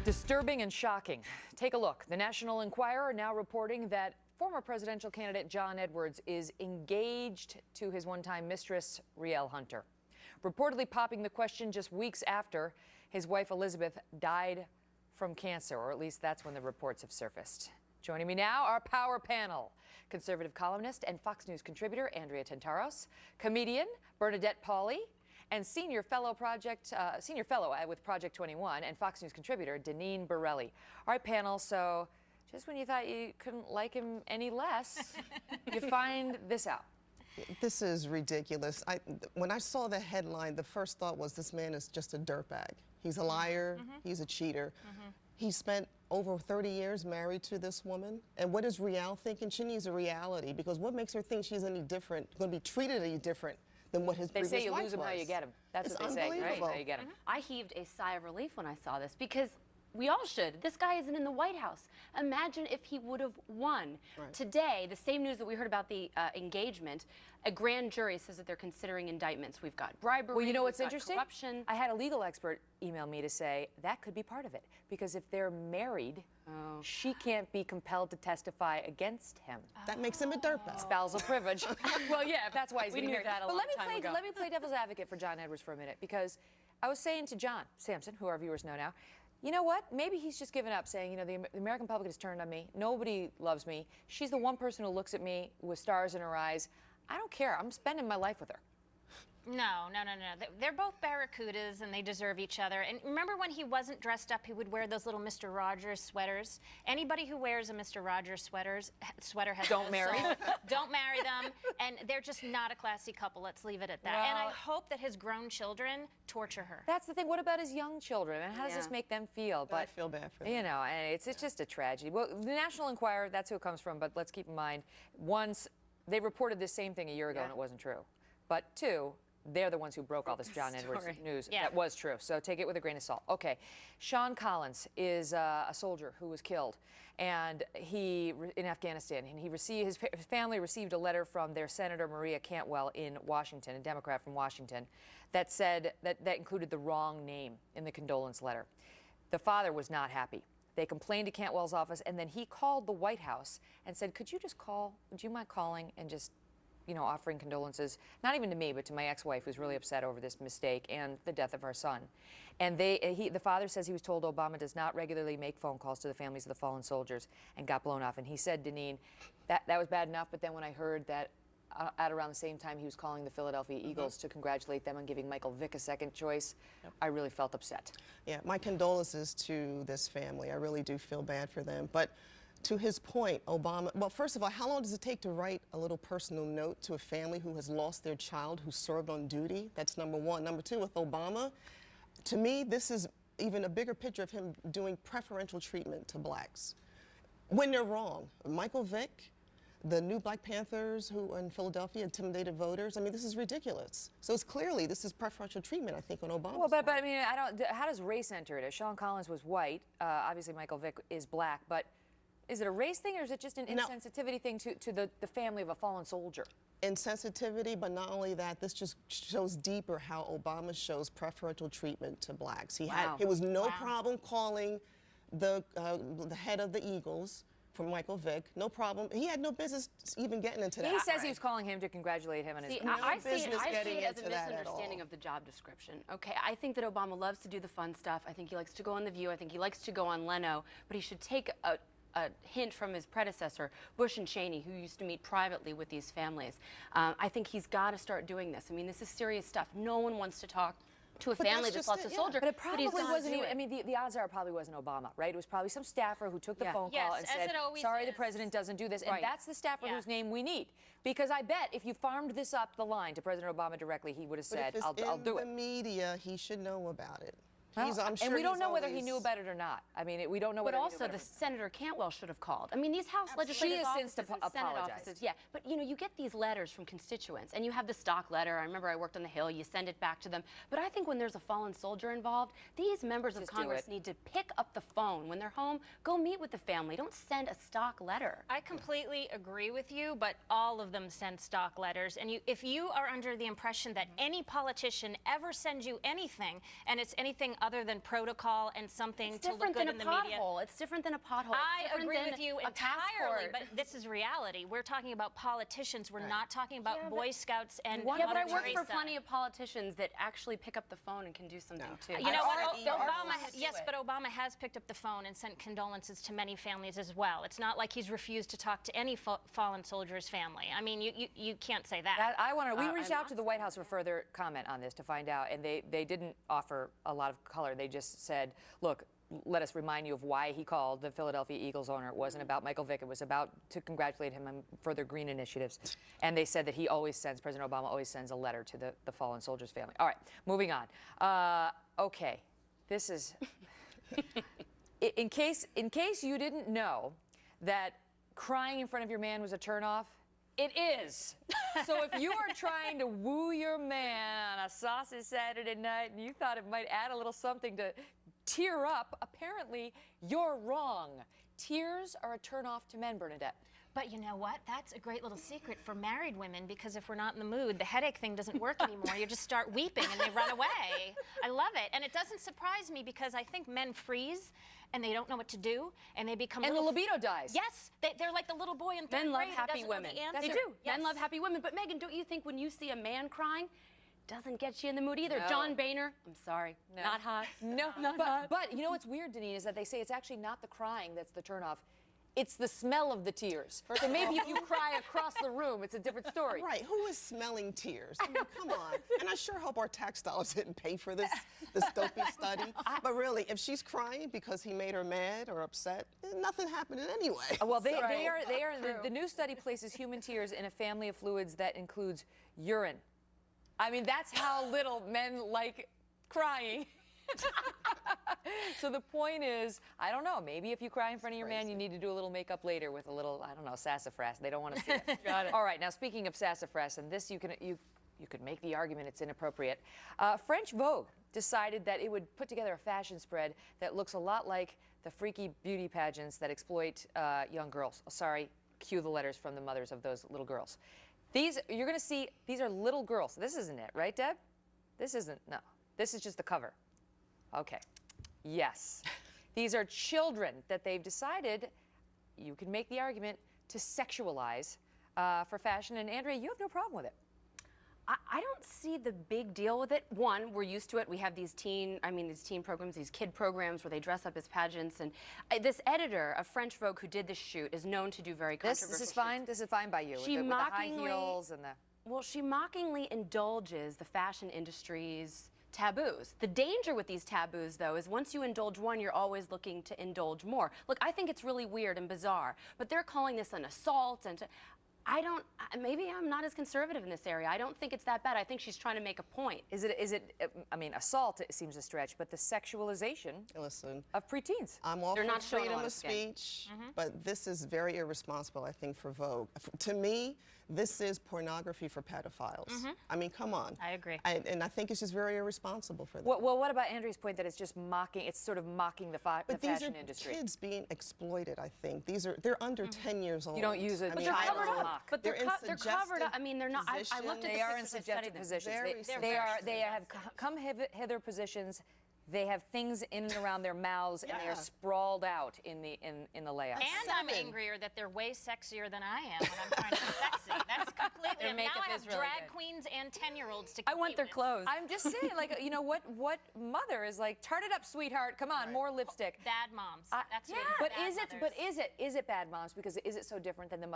Disturbing and shocking. Take a look. The National Enquirer now reporting that former presidential candidate John Edwards is engaged to his one-time mistress, Rielle Hunter. Reportedly popping the question just weeks after his wife Elizabeth died from cancer, or at least that's when the reports have surfaced. Joining me now, our power panel. Conservative columnist and Fox News contributor Andrea Tantaros, comedian Bernadette Pauley, and senior fellow with Project 21 and Fox News contributor Deneen Borelli. All right, panel, so just when you thought you couldn't like him any less, you find this out. This is ridiculous. When I saw the headline, the first thought was this man is just a dirtbag. He's a liar, he's a cheater. He spent over 30 years married to this woman. And what is Rielle thinking? She needs a reality, because what makes her think she's any different, going to be treated any different than what his previous wife was? They say you lose him how you get him. That's what they say, right? How you get him. I heaved a sigh of relief when I saw this, because we all should. This guy isn't in the White House. Imagine if he would have won. Right. Today, the same news that we heard about the engagement, a grand jury says that they're considering indictments. We've got bribery. Well, you know what's interesting? Corruption. I had a legal expert email me to say that could be part of it, because if they're married, she can't be compelled to testify against him. That makes him a dirtbag. Spousal privilege. Well, yeah, if that's why he's getting married. That a long time ago. Let me play devil's advocate for John Edwards for a minute, because I was saying to John Sampson, who our viewers know now, you know what? Maybe he's just given up, saying, you know, the American public has turned on me. Nobody loves me. She's the one person who looks at me with stars in her eyes. I don't care. I'm spending my life with her. No. They're both barracudas, and they deserve each other. And remember when he wasn't dressed up, he would wear those little Mr. Rogers sweaters? Anybody who wears a Mr. Rogers sweater has Don't marry. Don't marry them. And they're just not a classy couple. Let's leave it at that. Well, and I hope that his grown children torture her. That's the thing. What about his young children? And how does this make them feel? But I feel bad for them. You know, and it's just a tragedy. Well, the National Enquirer, that's who it comes from. But let's keep in mind, once they reported this same thing a year ago, and it wasn't true. But two, they're the ones who broke all this John Edwards news. Yeah. That was true. So take it with a grain of salt. Okay. Sean Collins is a soldier who was killed, and in Afghanistan. And his family received a letter from their Senator Maria Cantwell in Washington, a Democrat from Washington, that said that included the wrong name in the condolence letter. The father was not happy. They complained to Cantwell's office, and then he called the White House and said, could you just call, would you mind calling and just, you know, offering condolences, not even to me, but to my ex-wife, who's really upset over this mistake and the death of our son. And the father says he was told Obama does not regularly make phone calls to the families of the fallen soldiers, and got blown off. And he said, Deneen, that was bad enough, but then when I heard that at around the same time he was calling the Philadelphia Eagles to congratulate them on giving Michael Vick a second choice, I really felt upset. Yeah, my condolences to this family. I really do feel bad for them. But to his point, Obama, well, first of all, how long does it take to write a little personal note to a family who has lost their child who served on duty? That's number one. Number two, with Obama, to me, this is even a bigger picture of him doing preferential treatment to blacks when they're wrong. Michael Vick, the new Black Panthers who in Philadelphia intimidated voters. I mean, this is ridiculous. So it's clearly, this is preferential treatment, I think, on Obama. Well, but I mean, how does race enter it? Sean Collins was white. Obviously, Michael Vick is black. But is it a race thing, or is it just an insensitivity thing to the family of a fallen soldier? Insensitivity, but not only that, this just shows deeper how Obama shows preferential treatment to blacks. It was no problem calling the head of the Eagles from Michael Vick, no problem. He had no business even getting into that. He says he was calling him to congratulate him on his I see it as a misunderstanding of the job description. Okay, I think that Obama loves to do the fun stuff. I think he likes to go on The View. I think he likes to go on Leno, but he should take a hint from his predecessor, Bush and Cheney, who used to meet privately with these families. I think he's got to start doing this. I mean, this is serious stuff. No one wants to talk to a family that's lost a soldier. But it probably wasn't even, I mean, the odds are it probably wasn't Obama, right? It was probably some staffer who took the phone call and said, sorry, the president doesn't do this. And that's the staffer whose name we need. Because I bet if you farmed this up the line to President Obama directly, he would have said, I'll do it. In the media, he should know about it. Well, and we don't know whether he knew about it or not. I mean, we don't know whether he knew about it. But also, the Senator Cantwell should have called. I mean, these House legislative offices and Senate offices, but you know, you get these letters from constituents, and you have the stock letter. I remember I worked on the Hill. You send it back to them. But I think when there's a fallen soldier involved, these members of Congress need to pick up the phone when they're home. Go meet with the family. Don't send a stock letter. I completely agree with you, but all of them send stock letters. And if you are under the impression that any politician ever sends you anything, and it's anything other than protocol and something It's to look different good than in a the media. pothole. It's different than a pothole. I It's agree different with than you a entirely, passport. but this is reality. We're talking about politicians. We're not talking about Yeah, Boy Scouts and Yeah, but I Mother work for Teresa. plenty of politicians that actually pick up the phone and can do something too. You know what? They're Obama, forced to yes, do it. but Obama has picked up the phone and sent condolences to many families as well. It's not like he's refused to talk to any fallen soldier's family. I mean, you can't say that. I want to. We reached out to the White House for further comment on this to find out, and they didn't offer a lot of color. They just said, "Look, let us remind you of why he called the Philadelphia Eagles owner. It wasn't about Michael Vick. It was about to congratulate him on further green initiatives." And they said that he always sends, President Obama always sends a letter to the fallen soldiers' family. All right, moving on. Okay, this is in case you didn't know that crying in front of your man was a turnoff. It is. So if you are trying to woo your man on a saucy Saturday night and you thought it might add a little something to tear up, apparently you're wrong. Tears are a turnoff to men, Bernadette. But you know what? That's a great little secret for married women, because if we're not in the mood, the headache thing doesn't work anymore. You just start weeping and they run away. I love it. And it doesn't surprise me, because I think men freeze and they don't know what to do, and they become And the libido dies. Yes, they're like the little boy in third Men love grade who happy doesn't know women. the answer. They do. Yes. Men love happy women. But Megan, don't you think when you see a man crying, doesn't get you in the mood either? No. John Boehner, I'm sorry, No. not hot. No, but you know what's weird, Deneen, is that they say it's actually not the crying that's the turnoff. It's the smell of the tears. So maybe if you cry across the room, it's a different story. Right, who is smelling tears? I mean, come on. And I sure hope our tax dollars didn't pay for this dopey study. But really, if she's crying because he made her mad or upset, nothing happened anyway. Well, they are the new study places human tears in a family of fluids that includes urine. I mean, that's how little men like crying. So the point is, I don't know, maybe if you cry in front of your man, you need to do a little makeup later with a little, I don't know, sassafras. They don't want to see it. Got it. All right, now speaking of sassafras, and this you could make the argument it's inappropriate. French Vogue decided that it would put together a fashion spread that looks a lot like the freaky beauty pageants that exploit young girls. Oh, sorry, cue the letters from the mothers of those little girls. These, you're going to see, these are little girls. This isn't it, right, Deb? This isn't, no. This is just the cover. Okay. Yes. These are children that they've decided, you can make the argument, to sexualize for fashion. And Andrea, you have no problem with it. I don't see the big deal with it. One, we're used to it. We have these teen programs, these kid programs where they dress up as pageants. And this editor of French Vogue who did this shoot is known to do very controversial This is fine. shoots. This is fine by you. She with the high heels and the. Well, she mockingly indulges the fashion industry's taboos. The danger with these taboos, though, is once you indulge one, you're always looking to indulge more. Look, I think it's really weird and bizarre, but they're calling this an assault, and maybe I'm not as conservative in this area. I don't think it's that bad. I think she's trying to make a point. Is it, I mean, assault it seems a stretch, but the sexualization Listen, of preteens. I'm all They're for not showing a freedom lot of of skin. speech, but this is very irresponsible, I think, for Vogue. To me, this is pornography for pedophiles. I mean, come on. I agree. And I think it's just very irresponsible for them. Well, what about Andrea's point that it's just mocking, it's sort of mocking the But these fashion are industry? kids being exploited, I think. They're under 10 years old. You don't use it. I But mean, they're covered child. up. But they're covered up. I mean, they're not. I looked at positions. the They are in pictures, I studied subjective them. positions. Very They have come hither positions. They have things in and around their mouths, and they are Yeah. sprawled out in the layouts. And I'm angrier that they're way sexier than I am when I'm trying to be sexy. That's completely. Their And now makeup I have is really drag good. queens and 10-year-olds to. I want compete their with. clothes. I'm just saying, like, you know, what mother is like, tart it up, sweetheart. Come on, more lipstick. Bad moms. That's Yeah, what but is it bad moms? Because is it so different than the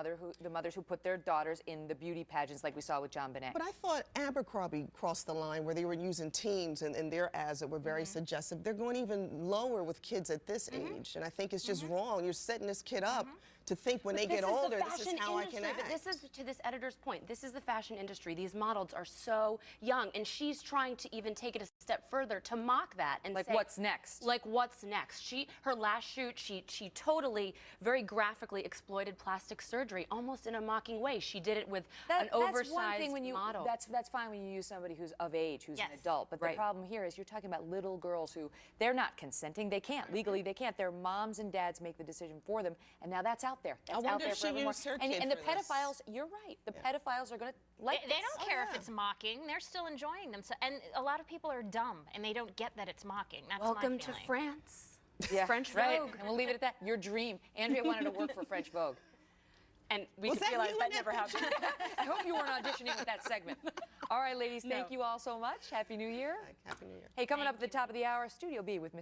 mothers who put their daughters in the beauty pageants like we saw with John Bonet? But I thought Abercrombie crossed the line where they were using teens and their ads that were very suggestive. They're going even lower with kids at this age, and I think it's just wrong. You're setting this kid up to think when they get older, this is how I can act. But this is, to this editor's point, this is the fashion industry. These models are so young, and she's trying to even take it a step further to mock that and Like, say, what's next? Like, what's next? Her last shoot, she totally, very graphically exploited plastic surgery, almost in a mocking way. She did it with an oversized that's one thing when you, model. That's fine when you use somebody who's of age, who's an Yes. adult. But the Right. problem here is you're talking about little girls who, they're not consenting. They can't. Legally, they can't. Their moms and dads make the decision for them, and now that's out there. out there. That's wonder out there if for she evermore. used her And kid the for this. pedophiles, you're right. The pedophiles are going to like They don't care if yeah. it's mocking. They're still enjoying them. So, and a lot of people are dumb, and they don't get that it's mocking. That's Welcome my to feeling. France. Yeah, French right. Vogue. And we'll leave it at that. Your dream. Andrea wanted to work for French Vogue. And we Was just that realized you that in never that happened. I hope you weren't auditioning with that segment. All right, ladies, thank you all so much. Happy New Year. Happy New Year. Hey, coming up at the top of the hour, Studio B with Miss